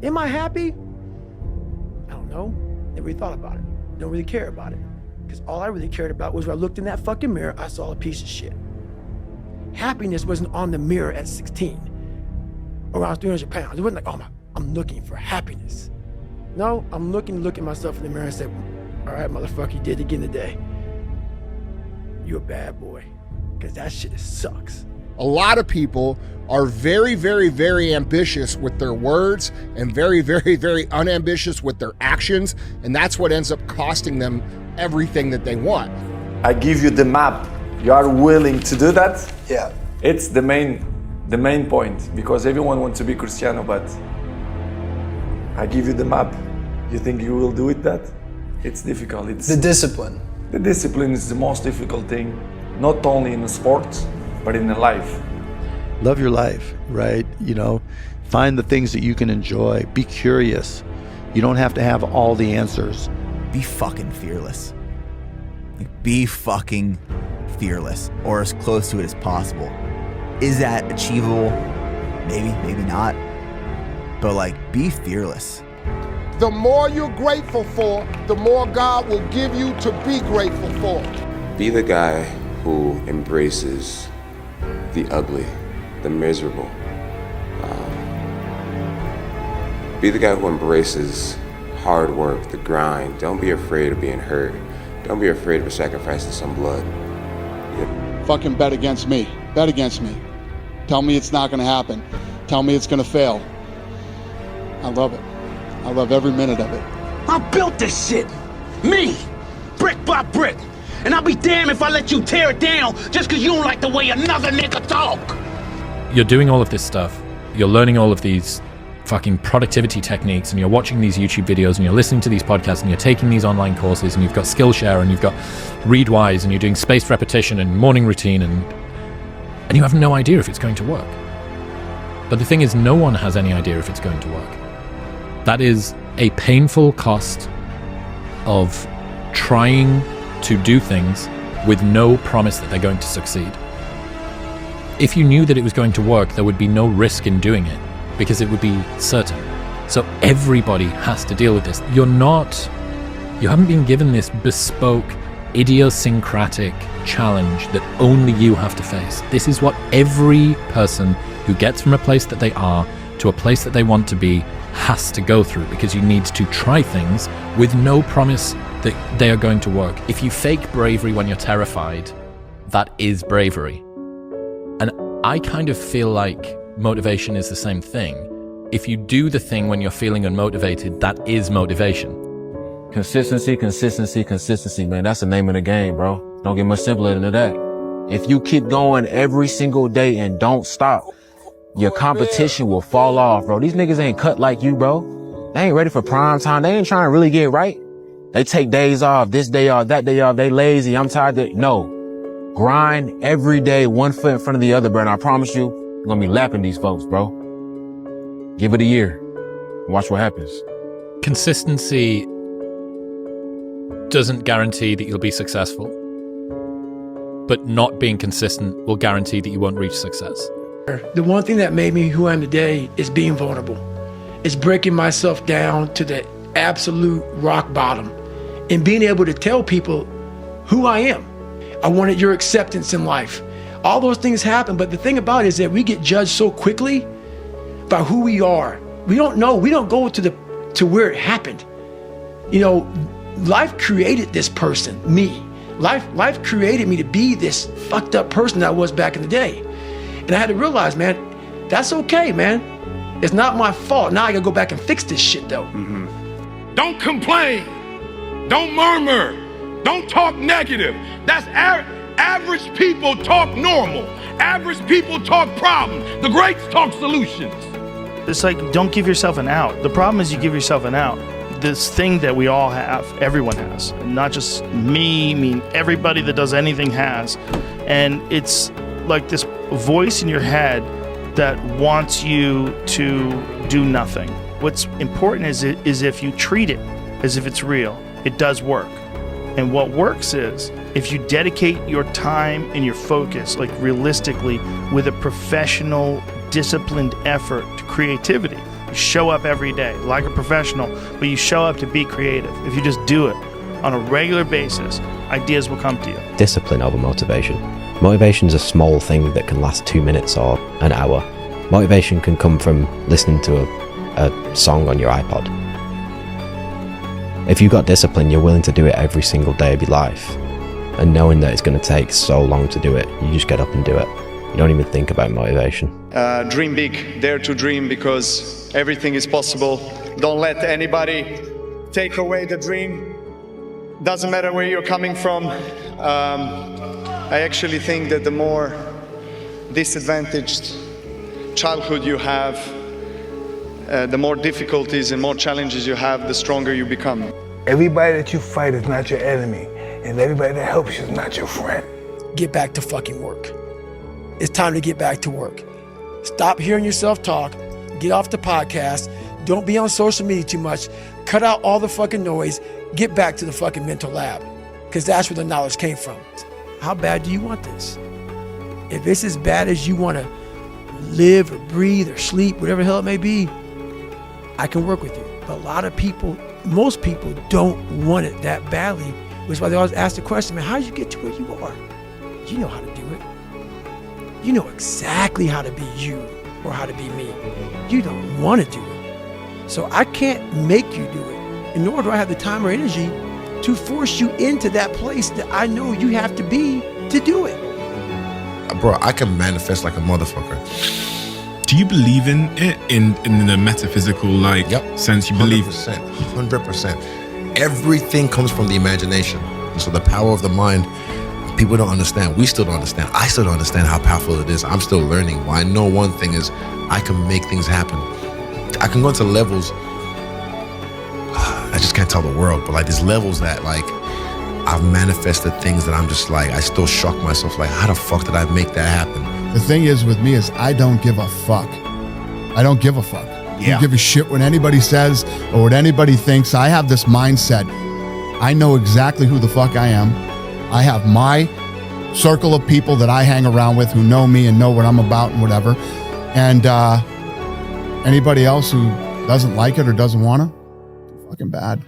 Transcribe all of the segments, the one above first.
Am I happy? I don't know. Never really thought about it. Don't really care about it. Because all I really cared about was when I looked in that fucking mirror, I saw a piece of shit. Happiness wasn't on the mirror at 16 or when I was 300 pounds. It wasn't like, oh, I'm looking for happiness. No, I'm look at myself in the mirror and say, all right, motherfucker, you did it again today. You a bad boy. Because that shit sucks. A lot of people are very, very, very ambitious with their words and very, very, very unambitious with their actions. And that's what ends up costing them everything that they want. I give you the map. You are willing to do that? Yeah. It's the main point, because everyone wants to be Cristiano, but I give you the map. You think you will do it that? It's difficult. It's the discipline. The discipline is the most difficult thing, not only in the sport, but in the life. Love your life, right? You know, find the things that you can enjoy. Be curious. You don't have to have all the answers. Be fucking fearless. Like, be fucking fearless, or as close to it as possible. Is that achievable? Maybe, maybe not. But like, be fearless. The more you're grateful for, the more God will give you to be grateful for. Be the guy who embraces the ugly, the miserable. Be the guy who embraces hard work, the grind. Don't be afraid of being hurt. Don't be afraid of sacrificing some blood. Fucking bet against me. Bet against me. Tell me it's not gonna happen. Tell me it's gonna fail. I love it. I love every minute of it. I built this shit. Me. Brick by brick. And I'll be damned if I let you tear it down just because you don't like the way another nigga talk. You're doing all of this stuff. You're learning all of these fucking productivity techniques, and you're watching these YouTube videos, and you're listening to these podcasts, and you're taking these online courses, and you've got Skillshare, and you've got Readwise, and you're doing spaced repetition and morning routine, and you have no idea if it's going to work. But the thing is, no one has any idea if it's going to work. That is a painful cost of trying to do things with no promise that they're going to succeed. If you knew that it was going to work, there would be no risk in doing it, because it would be certain. So everybody has to deal with this. You haven't been given this bespoke, idiosyncratic challenge that only you have to face. This is what every person who gets from a place that they are to a place that they want to be has to go through, because you need to try things with no promise that they are going to work. If you fake bravery when you're terrified, that is bravery. And I kind of feel like motivation is the same thing. If you do the thing when you're feeling unmotivated, that is motivation. Consistency, consistency, consistency, man. That's the name of the game, bro. Don't get much simpler than that. If you keep going every single day and don't stop, your competition will fall off, bro. These niggas ain't cut like you, bro. They ain't ready for prime time. They ain't trying to really get right. They take days off, this day off, that day off. They lazy. I'm tired. No. Grind every day, one foot in front of the other, bro. And I promise you, you're gonna be lapping these folks, bro. Give it a year. Watch what happens. Consistency doesn't guarantee that you'll be successful, but not being consistent will guarantee that you won't reach success. The one thing that made me who I am today is being vulnerable. It's breaking myself down to the absolute rock bottom and being able to tell people who I am. I wanted your acceptance in life. All those things happen, but the thing about it is that we get judged so quickly by who we are. We don't know. We don't go to where it happened. You know, life created this person, me. Life created me to be this fucked up person that I was back in the day. And I had to realize, man, that's okay, man. It's not my fault. Now I gotta go back and fix this shit, though. Mm-hmm. Don't complain. Don't murmur. Don't talk negative. That's average people talk normal. Average people talk problems. The greats talk solutions. It's like, don't give yourself an out. The problem is you give yourself an out. This thing that we all have, everyone has, and not just me, I mean everybody that does anything has. And it's like this voice in your head that wants you to do nothing. What's important is if you treat it as if it's real, it does work. And what works is if you dedicate your time and your focus, like realistically, with a professional, disciplined effort to creativity. You show up every day like a professional, but you show up to be creative. If you just do it on a regular basis, ideas will come to you. Discipline over motivation. Motivation is a small thing that can last 2 minutes or an hour. Motivation can come from listening to a song on your iPod. If you've got discipline, you're willing to do it every single day of your life. And knowing that it's going to take so long to do it, you just get up and do it. You don't even think about motivation. Dream big, dare to dream, because everything is possible. Don't let anybody take away the dream. Doesn't matter where you're coming from. I actually think that the more disadvantaged childhood you have, the more difficulties and more challenges you have, the stronger you become. Everybody that you fight is not your enemy, and everybody that helps you is not your friend. Get back to fucking work. It's time to get back to work. Stop hearing yourself talk. Get off the podcast. Don't be on social media too much. Cut out all the fucking noise. Get back to the fucking mental lab, because that's where the knowledge came from. How bad do you want this? If it's as bad as you want to live or breathe or sleep, whatever the hell it may be, I can work with you. But a lot of people, most people don't want it that badly, which is why they always ask the question, man, how did you get to where you are? You know how to do it. You know exactly how to be you or how to be me. You don't want to do it. So I can't make you do it. And nor do I have the time or energy to force you into that place that I know you have to be to do it. Bro, I can manifest like a motherfucker. Do you believe in it in the metaphysical sense? You believe 100%. Everything comes from the imagination. So the power of the mind, people don't understand. We still don't understand. I still don't understand how powerful it is. I'm still learning. But I know one thing is I can make things happen. I can go into levels, I just can't tell the world, but like there's levels that like I've manifested things that I'm just like, I still shock myself, like how the fuck did I make that happen? The thing is with me is I don't give a fuck. I don't give a fuck. I don't give a shit what anybody says or what anybody thinks. I have this mindset. I know exactly who the fuck I am. I have my circle of people that I hang around with who know me and know what I'm about and whatever. And anybody else who doesn't like it or doesn't want to, fucking bad.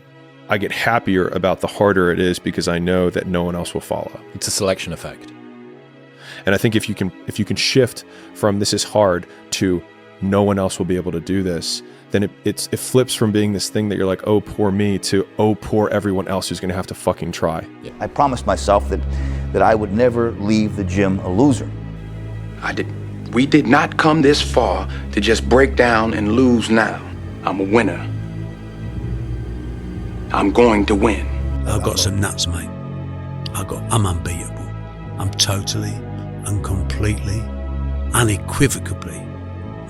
I get happier about the harder it is because I know that no one else will follow. It's a selection effect. And I think if you can shift from this is hard to no one else will be able to do this, then it flips from being this thing that you're like, oh, poor me, to oh, poor everyone else who's going to have to fucking try. I promised myself that I would never leave the gym a loser. We did not come this far to just break down and lose now. I'm a winner. I'm going to win. I've got some nuts, mate. I'm unbeatable. I'm totally and completely, unequivocally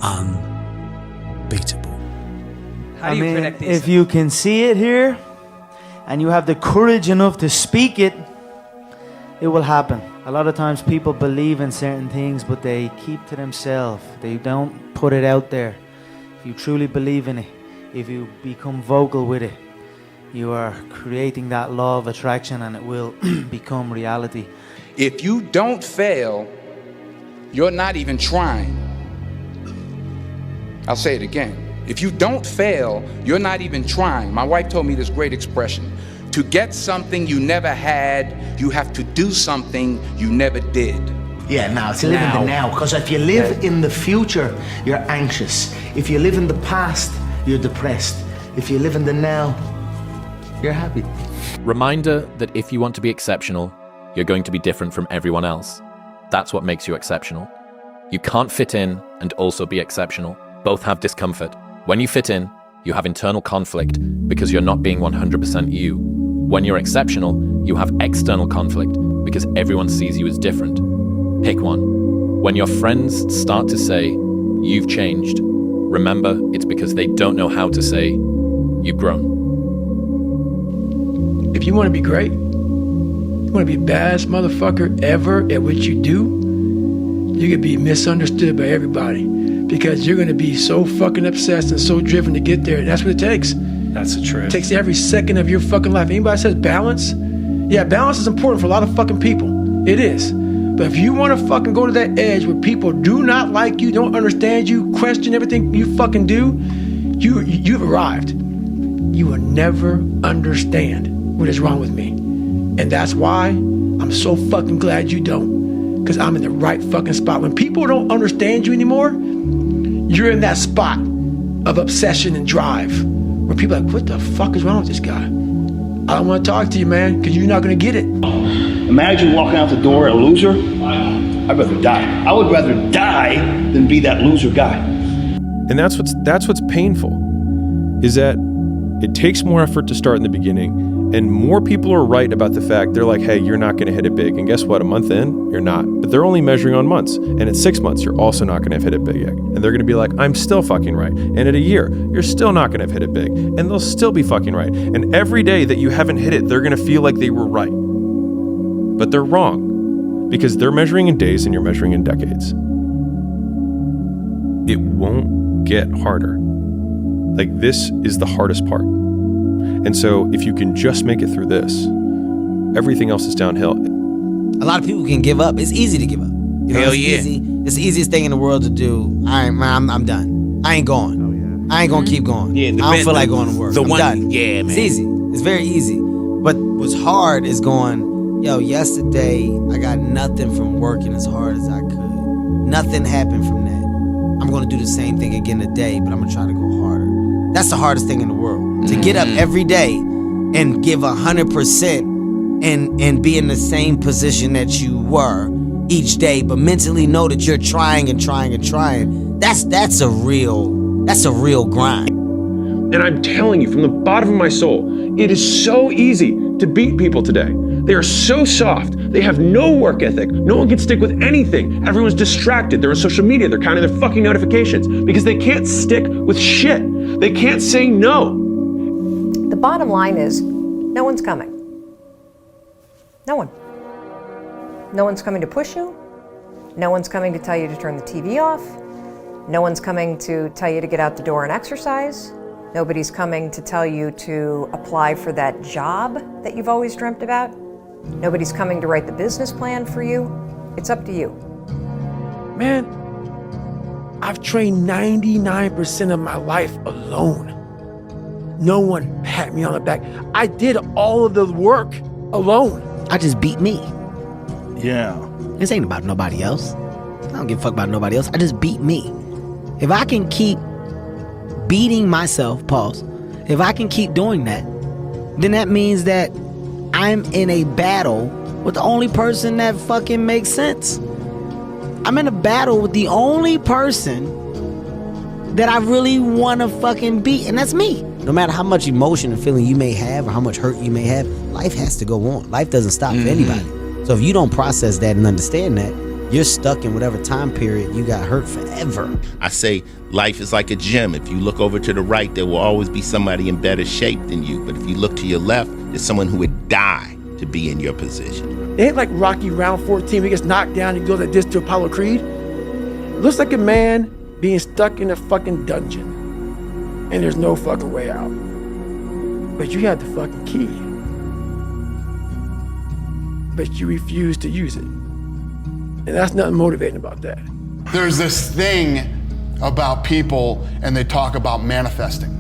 unbeatable. I mean, if you can see it here and you have the courage enough to speak it, it will happen. A lot of times people believe in certain things, but they keep to themselves. They don't put it out there. If you truly believe in it, if you become vocal with it, you are creating that law of attraction and it will become reality. If you don't fail, you're not even trying. I'll say it again. If you don't fail, you're not even trying. My wife told me this great expression. To get something you never had, you have to do something you never did. Yeah, now to live in the now. Because if you live in the future, you're anxious. If you live in the past, you're depressed. If you live in the now, you're happy. Reminder that if you want to be exceptional, you're going to be different from everyone else. That's what makes you exceptional. You can't fit in and also be exceptional. Both have discomfort. When you fit in, you have internal conflict because you're not being 100% you. When you're exceptional, you have external conflict because everyone sees you as different. Pick one. When your friends start to say, you've changed, remember it's because they don't know how to say, you've grown. If you want to be great, you want to be the baddest motherfucker ever at what you do, you're going to be misunderstood by everybody because you're going to be so fucking obsessed and so driven to get there. That's what it takes. That's the truth. It takes every second of your fucking life. Anybody says balance? Yeah, balance is important for a lot of fucking people. It is. But if you want to fucking go to that edge where people do not like you, don't understand you, question everything you fucking do, You've arrived. You will never understand what is wrong with me. And that's why I'm so fucking glad you don't. Because I'm in the right fucking spot. When people don't understand you anymore, you're in that spot of obsession and drive. Where people are like, what the fuck is wrong with this guy? I don't want to talk to you, man, because you're not going to get it. Imagine walking out the door a loser. I'd rather die. I would rather die than be that loser guy. And that's what's painful, is that it takes more effort to start in the beginning, and more people are right about the fact, they're like, hey, you're not going to hit it big. And guess what? A month in, you're not. But they're only measuring on months. And at 6 months, you're also not going to have hit it big yet. And they're going to be like, I'm still fucking right. And at a year, you're still not going to have hit it big. And they'll still be fucking right. And every day that you haven't hit it, they're going to feel like they were right. But they're wrong, because they're measuring in days and you're measuring in decades. It won't get harder. Like, this is the hardest part. And so if you can just make it through this, everything else is downhill. A lot of people can give up. It's easy to give up. You know, Hell yeah. It's the easiest thing in the world to do. I'm done. I ain't going. I ain't gonna keep going. Yeah, I don't feel like going to work. I'm done. Yeah, man. It's easy. It's very easy. But what's hard is going, yo, yesterday I got nothing from working as hard as I could. Nothing happened from that. I'm gonna do the same thing again today, but I'm gonna try to go harder. That's the hardest thing in the world. To get up every day and give 100% and be in the same position that you were each day, but mentally know that you're trying and trying and trying. That's a real grind. And I'm telling you from the bottom of my soul, it is so easy to beat people today. They are so soft. They have no work ethic. No one can stick with anything. Everyone's distracted. They're on social media. They're counting their fucking notifications because they can't stick with shit. They can't say no. The bottom line is, no one's coming. No one. No one's coming to push you. No one's coming to tell you to turn the TV off. No one's coming to tell you to get out the door and exercise. Nobody's coming to tell you to apply for that job that you've always dreamt about. Nobody's coming to write the business plan for you. It's up to you. Man, I've trained 99% of my life alone. No one pat me on the back. I did all of the work alone. I just beat me. Yeah. This ain't about nobody else. I don't give a fuck about nobody else. I just beat me. If I can keep beating myself, if I can keep doing that, then that means that I'm in a battle with the only person that fucking makes sense. I'm in a battle with the only person that I really want to fucking beat, and that's me. No matter how much emotion and feeling you may have or how much hurt you may have, life has to go on. Life doesn't stop for anybody. So if you don't process that and understand that, you're stuck in whatever time period you got hurt forever. I say life is like a gym. If you look over to the right, there will always be somebody in better shape than you. But if you look to your left, there's someone who would die to be in your position. It ain't like Rocky round 14, he gets knocked down and goes like this to Apollo Creed. It looks like a man being stuck in a fucking dungeon. And there's no fucking way out. But you have the fucking key. But you refuse to use it. And that's nothing motivating about that. There's this thing about people, and they talk about manifesting.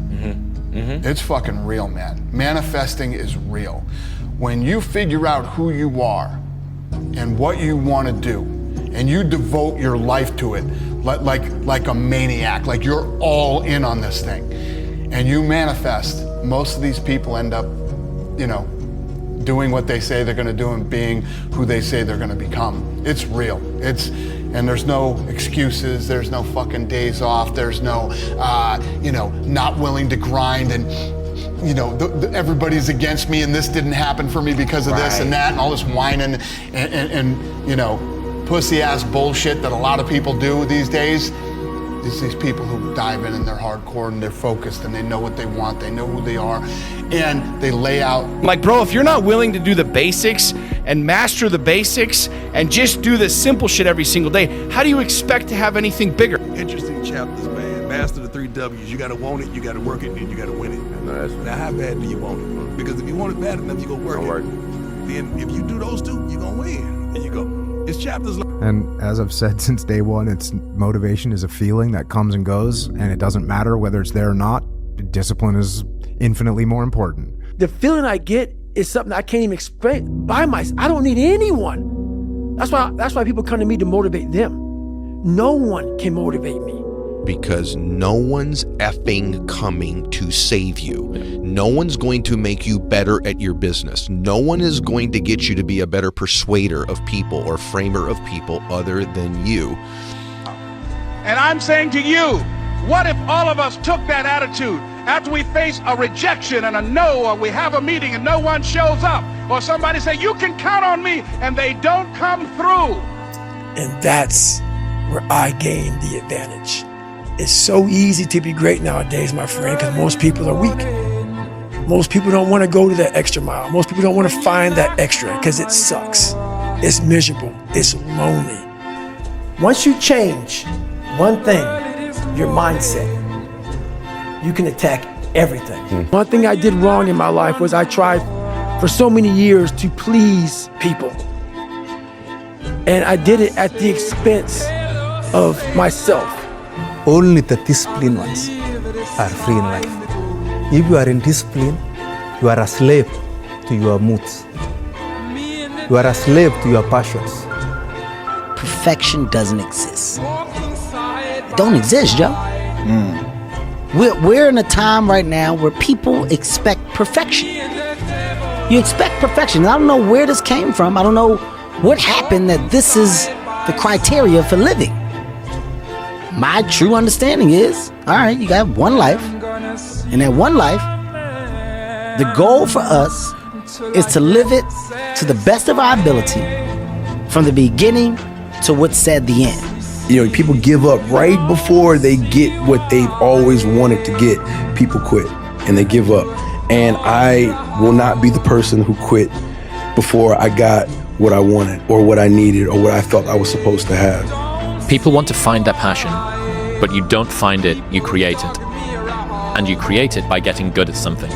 It's fucking real, man. Manifesting is real. When you figure out who you are and what you want to do, and you devote your life to it like a maniac, like you're all in on this thing, and you manifest, most of these people end up, doing what they say they're going to do and being who they say they're going to become. It's real. And there's no excuses. There's no fucking days off. There's no, not willing to grind and, everybody's against me and this didn't happen for me because of this and that and all this whining and pussy ass bullshit that a lot of people do these days. These people who dive in and they're hardcore and they're focused and they know what they want, they know who they are, and they lay out. Like, bro, if you're not willing to do the basics and master the basics and just do the simple shit every single day, how do you expect to have anything bigger? Interesting chapters, man. Master the 3 W's. You gotta want it, you gotta work it, and you gotta win it. Now, how bad do you want it? Because if you want it bad enough, you're gonna work it. Then if you do those two, you're gonna win. There you go. It's chapters. And as I've said since day one, it's motivation is a feeling that comes and goes, and it doesn't matter whether it's there or not. Discipline is infinitely more important. The feeling I get is something I can't even explain by myself. I don't need anyone. That's why people come to me to motivate them. No one can motivate me. Because no one's effing coming to save you. No one's going to make you better at your business. No one is going to get you to be a better persuader of people or framer of people other than you. And I'm saying to you, what if all of us took that attitude after we face a rejection and a no, or we have a meeting and no one shows up, or somebody say, you can count on me, and they don't come through. And that's where I gain the advantage. It's so easy to be great nowadays, my friend, because most people are weak. Most people don't want to go to that extra mile. Most people don't want to find that extra because it sucks. It's miserable. It's lonely. Once you change one thing, your mindset, you can attack everything. One thing I did wrong in my life was I tried for so many years to please people. And I did it at the expense of myself. Only the disciplined ones are free in life. If you are in discipline, you are a slave to your moods. You are a slave to your passions. Perfection doesn't exist. It don't exist, Joe. We're in a time right now where people expect perfection. You expect perfection. I don't know where this came from. I don't know what happened that this is the criteria for living. My true understanding is, all right, you got one life. And that one life, the goal for us is to live it to the best of our ability from the beginning to what's said the end. You know, people give up right before they get what they've always wanted to get. People quit and they give up. And I will not be the person who quit before I got what I wanted or what I needed or what I felt I was supposed to have. People want to find their passion, but you don't find it, you create it. And you create it by getting good at something.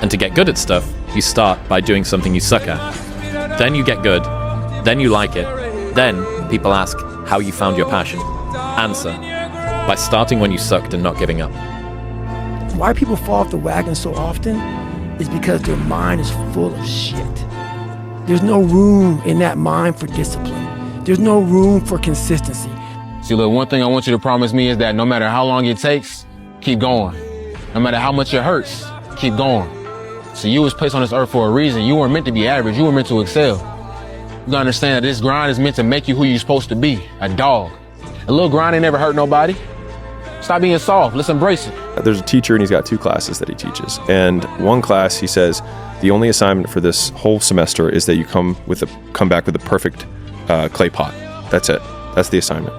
And to get good at stuff, you start by doing something you suck at. Then you get good, then you like it. Then people ask how you found your passion. Answer, by starting when you sucked and not giving up. Why people fall off the wagon so often is because their mind is full of shit. There's no room in that mind for discipline. There's no room for consistency. See, look, one thing I want you to promise me is that no matter how long it takes, keep going. No matter how much it hurts, keep going. So you was placed on this earth for a reason. You weren't meant to be average. You were meant to excel. You gotta understand that this grind is meant to make you who you're supposed to be, a dog. A little grind ain't never hurt nobody. Stop being soft. Let's embrace it. There's a teacher and he's got 2 classes that he teaches. And one class, he says, the only assignment for this whole semester is that you come back with a perfect clay pot. That's it. That's the assignment.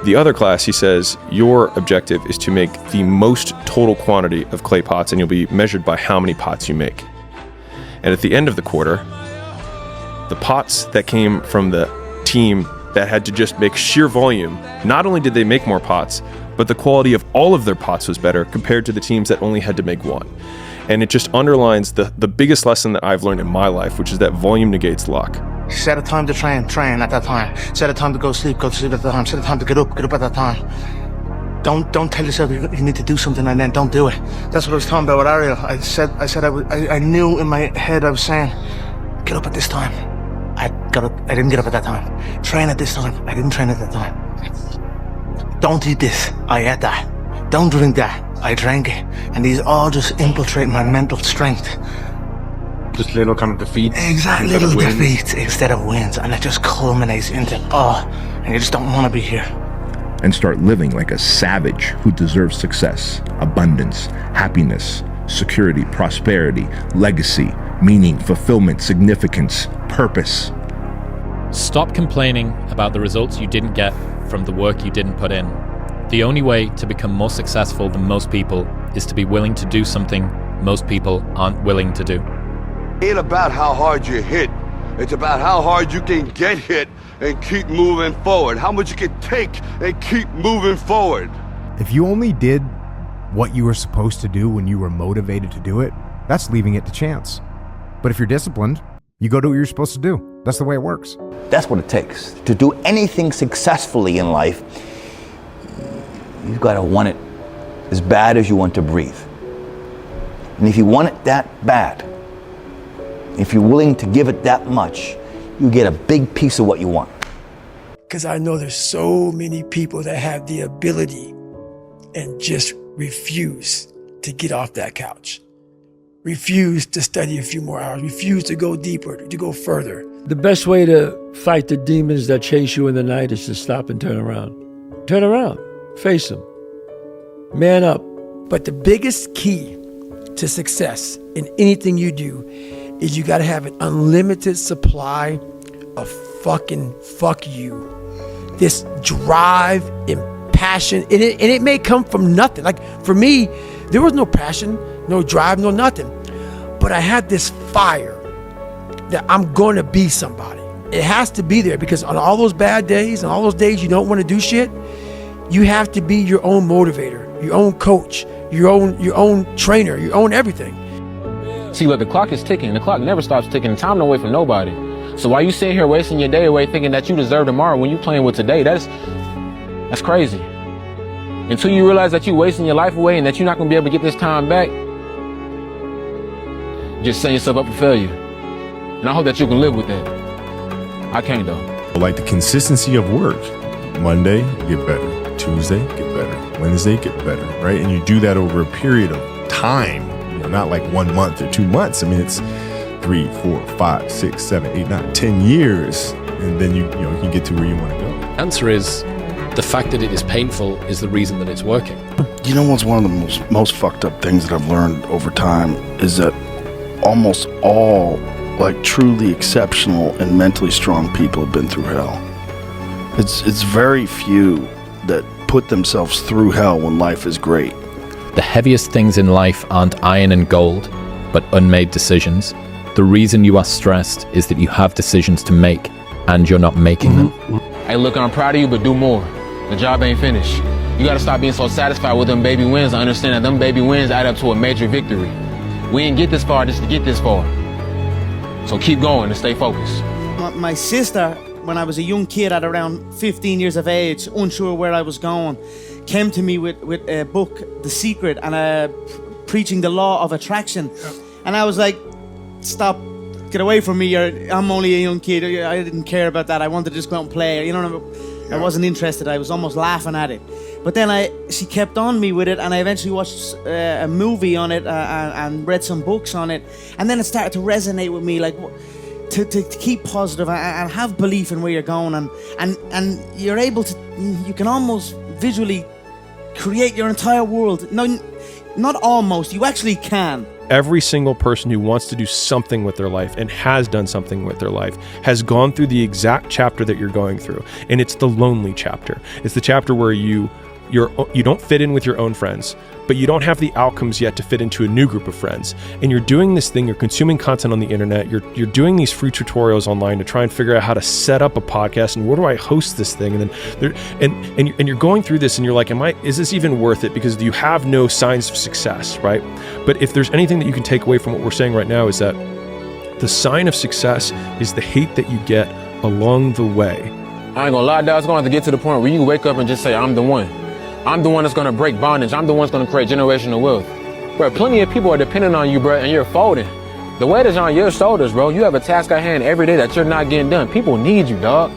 The other class, he says, your objective is to make the most total quantity of clay pots, and you'll be measured by how many pots you make. And at the end of the quarter, the pots that came from the team that had to just make sheer volume, not only did they make more pots, but the quality of all of their pots was better compared to the teams that only had to make one. And it just underlines the biggest lesson that I've learned in my life, which is that volume negates luck. Set a time to train at that time. Set a time to go sleep at that time. Set a time to get up at that time. Don't tell yourself you need to do something and then don't do it. That's what I was talking about with Ariel. I knew in my head I was saying, get up at this time. I didn't get up at that time. Train at this time. I didn't train at that time. Don't eat this. I ate that. Don't drink that. I drank it. And these all just infiltrate my mental strength. Just little kind of defeats. Exactly, little defeats instead of wins. And it just culminates into, and you just don't want to be here. And start living like a savage who deserves success, abundance, happiness, security, prosperity, legacy, meaning, fulfillment, significance, purpose. Stop complaining about the results you didn't get from the work you didn't put in. The only way to become more successful than most people is to be willing to do something most people aren't willing to do. It ain't about how hard you hit. It's about how hard you can get hit and keep moving forward. How much you can take and keep moving forward. If you only did what you were supposed to do when you were motivated to do it, that's leaving it to chance. But if you're disciplined, you go do what you're supposed to do. That's the way it works. That's what it takes. To do anything successfully in life, you've got to want it as bad as you want to breathe. And if you want it that bad, if you're willing to give it that much, you get a big piece of what you want. Because I know there's so many people that have the ability and just refuse to get off that couch. Refuse to study a few more hours. Refuse to go deeper, to go further. The best way to fight the demons that chase you in the night is to stop and turn around. Turn around. Face them. Man up. But the biggest key to success in anything you do is you got to have an unlimited supply of fucking fuck you. This drive and passion. And it may come from nothing. Like for me, there was no passion, no drive, no nothing. But I had this fire that I'm going to be somebody. It has to be there because on all those bad days and all those days you don't want to do shit, you have to be your own motivator, your own coach, your own trainer, your own everything. See, look, the clock is ticking. The clock never stops ticking. Time don't wait for nobody. So while you sitting here wasting your day away thinking that you deserve tomorrow when you playing with today, that's crazy. Until you realize that you're wasting your life away and that you're not going to be able to get this time back, just setting yourself up for failure. And I hope that you can live with that. I can't though. Like the consistency of work. Monday, get better. Tuesday, get better. Wednesday, get better, right? And you do that over a period of time, not like 1 month or 2 months. I mean, it's 3, 4, 5, 6, 7, 8, 9, 10 years. And then you can get to where you want to go. Answer is the fact that it is painful is the reason that it's working. You know what's one of the most fucked up things that I've learned over time is that almost all like truly exceptional and mentally strong people have been through hell. It's very few that put themselves through hell when life is great. The heaviest things in life aren't iron and gold, but unmade decisions. The reason you are stressed is that you have decisions to make and you're not making them. Hey, look, I'm proud of you, but do more. The job ain't finished. You gotta stop being so satisfied with them baby wins. I understand that them baby wins add up to a major victory. We didn't get this far just to get this far. So keep going and stay focused. My sister, when I was a young kid at around 15 years of age, unsure where I was going, came to me with a book, The Secret, and preaching the law of attraction. And I was like, stop, get away from me. I'm only a young kid. I didn't care about that. I wanted to just go out and play. I wasn't interested. I was almost laughing at it. But then she kept on me with it, and I eventually watched a movie on it and read some books on it. And then it started to resonate with me, like to keep positive and have belief in where you're going. And you're able to, you can almost visually create your entire world. No, not almost, you actually can. Every single person who wants to do something with their life and has done something with their life has gone through the exact chapter that you're going through. And it's the lonely chapter. It's the chapter where you don't fit in with your own friends, but you don't have the outcomes yet to fit into a new group of friends. And you're doing this thing, you're consuming content on the internet, you're doing these free tutorials online to try and figure out how to set up a podcast and where do I host this thing? And then and you're going through this and you're like, is this even worth it? Because you have no signs of success, right? But if there's anything that you can take away from what we're saying right now is that the sign of success is the hate that you get along the way. I ain't gonna lie, dog, it's gonna have to get to the point where you wake up and just say, I'm the one. I'm the one that's gonna break bondage. I'm the one that's gonna create generational wealth. Bro, plenty of people are dependent on you, bro, and you're folding. The weight is on your shoulders, bro. You have a task at hand every day that you're not getting done. People need you, dog.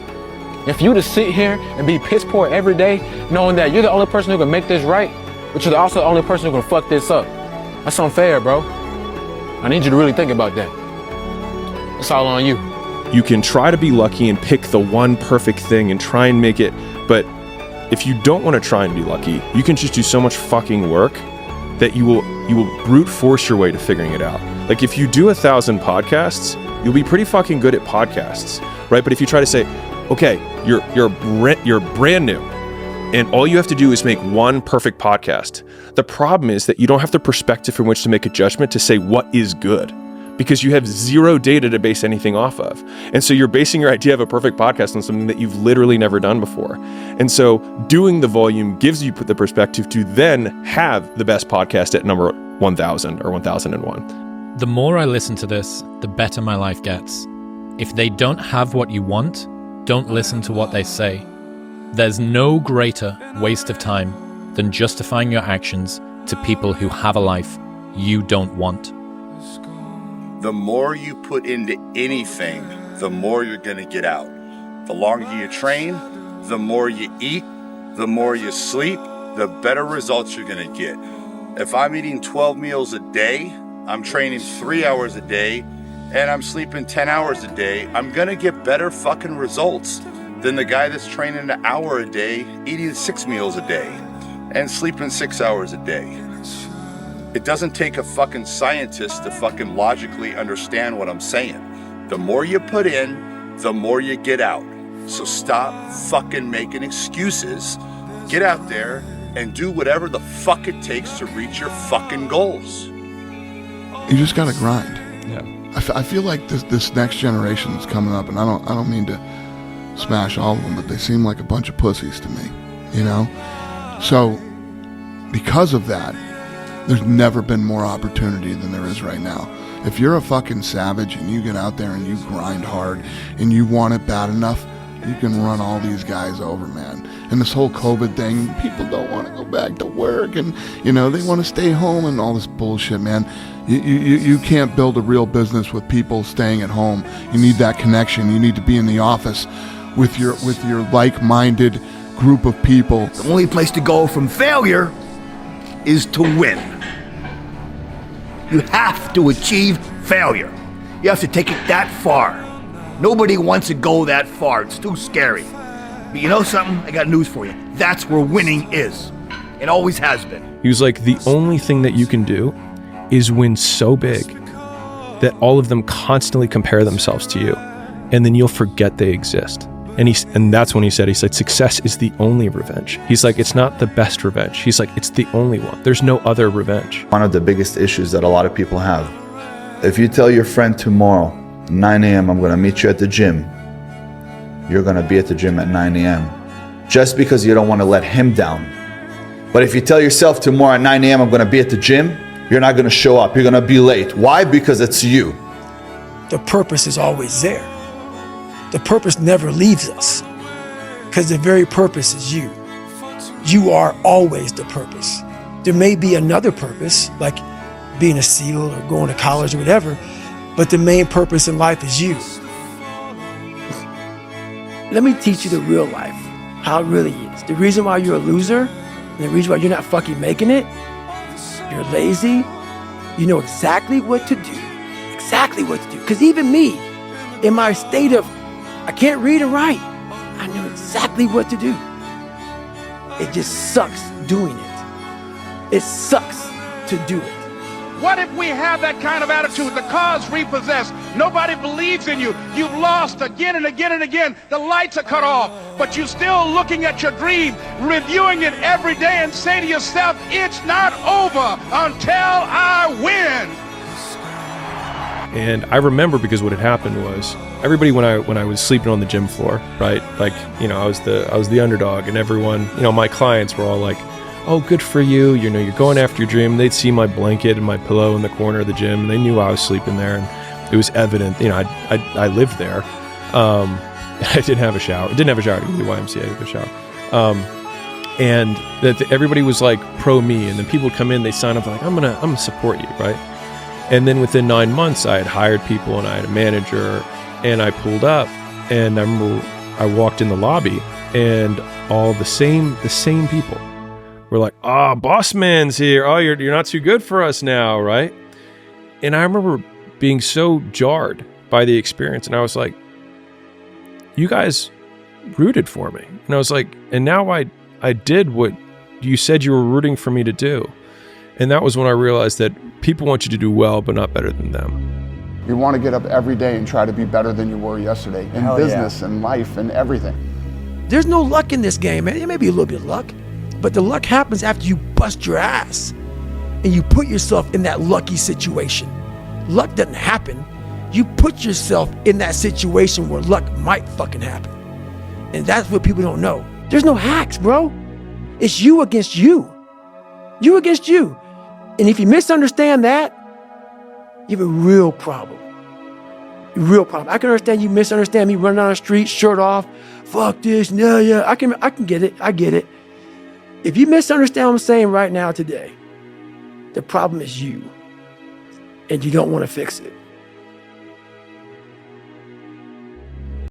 If you just sit here and be piss poor every day, knowing that you're the only person who can make this right, but you're also the only person who can fuck this up, that's unfair, bro. I need you to really think about that. It's all on you. You can try to be lucky and pick the one perfect thing and try and make it, but if you don't want to try and be lucky, you can just do so much fucking work that you will brute force your way to figuring it out. Like if you do 1,000 podcasts, you'll be pretty fucking good at podcasts, right? But if you try to say, okay, you're brand new, and all you have to do is make one perfect podcast. The problem is that you don't have the perspective from which to make a judgment to say what is good, because you have zero data to base anything off of. And so you're basing your idea of a perfect podcast on something that you've literally never done before. And so doing the volume gives you the perspective to then have the best podcast at number 1,000 or 1,001. The more I listen to this, the better my life gets. If they don't have what you want, don't listen to what they say. There's no greater waste of time than justifying your actions to people who have a life you don't want. The more you put into anything, the more you're going to get out. The longer you train, the more you eat, the more you sleep, the better results you're going to get. If I'm eating 12 meals a day, I'm training 3 hours a day, and I'm sleeping 10 hours a day, I'm going to get better fucking results than the guy that's training an hour a day, eating 6 meals a day, and sleeping 6 hours a day. It doesn't take a fucking scientist to fucking logically understand what I'm saying. The more you put in, the more you get out. So stop fucking making excuses. Get out there and do whatever the fuck it takes to reach your fucking goals. You just gotta grind. Yeah. I feel like this next generation that's coming up, and I don't mean to smash all of them, but they seem like a bunch of pussies to me, you know? So because of that, there's never been more opportunity than there is right now. If you're a fucking savage and you get out there and you grind hard and you want it bad enough, you can run all these guys over, man. And this whole COVID thing, people don't want to go back to work, and you know, they want to stay home and all this bullshit, man. You can't build a real business with people staying at home. You need that connection. You need to be in the office with your like-minded group of people. The only place to go from failure is to win. You have to achieve failure. You have to take it that far. Nobody wants to go that far. It's too scary. But you know something? I got news for you. That's where winning is. It always has been. He was like, the only thing that you can do is win so big that all of them constantly compare themselves to you, and then you'll forget they exist. And that's when he said, success is the only revenge. He's like, it's not the best revenge. He's like, it's the only one. There's no other revenge. One of the biggest issues that a lot of people have. If you tell your friend tomorrow, 9 a.m., I'm going to meet you at the gym, you're going to be at the gym at 9 a.m. just because you don't want to let him down. But if you tell yourself tomorrow at 9 a.m., I'm going to be at the gym, you're not going to show up. You're going to be late. Why? Because it's you. The purpose is always there. The purpose never leaves us, because the very purpose is you. You are always the purpose. There may be another purpose, like being a SEAL or going to college or whatever, but the main purpose in life is you. Let me teach you the real life, how it really is. The reason why you're a loser, and the reason why you're not fucking making it, you're lazy, you know exactly what to do. Exactly what to do. Because even me, in my state of, I can't read and write, I know exactly what to do. It just sucks doing it. It sucks to do it. What if we have that kind of attitude? The car's repossessed. Nobody believes in you. You've lost again and again and again. The lights are cut off, but you're still looking at your dream, reviewing it every day, and say to yourself, it's not over until I win. And I remember, because what had happened was, everybody, when I was sleeping on the gym floor, right? Like, you know, I was the underdog, and everyone, you know, my clients were all like, oh, good for you, you know, you're going after your dream. They'd see my blanket and my pillow in the corner of the gym, and they knew I was sleeping there, and it was evident, you know, I lived there. I didn't have a shower. Didn't have a shower to go to the YMCA to go shower. And that everybody was like pro me, and then people would come in, they sign up like, I'm gonna support you, right? And then within 9 months, I had hired people, and I had a manager, and I pulled up, and I remember I walked in the lobby, and all the same people were like, "Oh, boss man's here. Oh, you're not too good for us now, right?" And I remember being so jarred by the experience, and I was like, "You guys rooted for me," and I was like, "And now I did what you said you were rooting for me to do," and that was when I realized that people want you to do well, but not better than them. You want to get up every day and try to be better than you were yesterday in business and life and everything. There's no luck in this game, man. It may be a little bit of luck, but the luck happens after you bust your ass and you put yourself in that lucky situation. Luck doesn't happen. You put yourself in that situation where luck might fucking happen. And that's what people don't know. There's no hacks, bro. It's you against you. You against you. And if you misunderstand that, you have a real problem. Real problem. I can understand you misunderstand me running down the street, shirt off. Fuck this. No, yeah. I can get it. I get it. If you misunderstand what I'm saying right now today, the problem is you. And you don't want to fix it.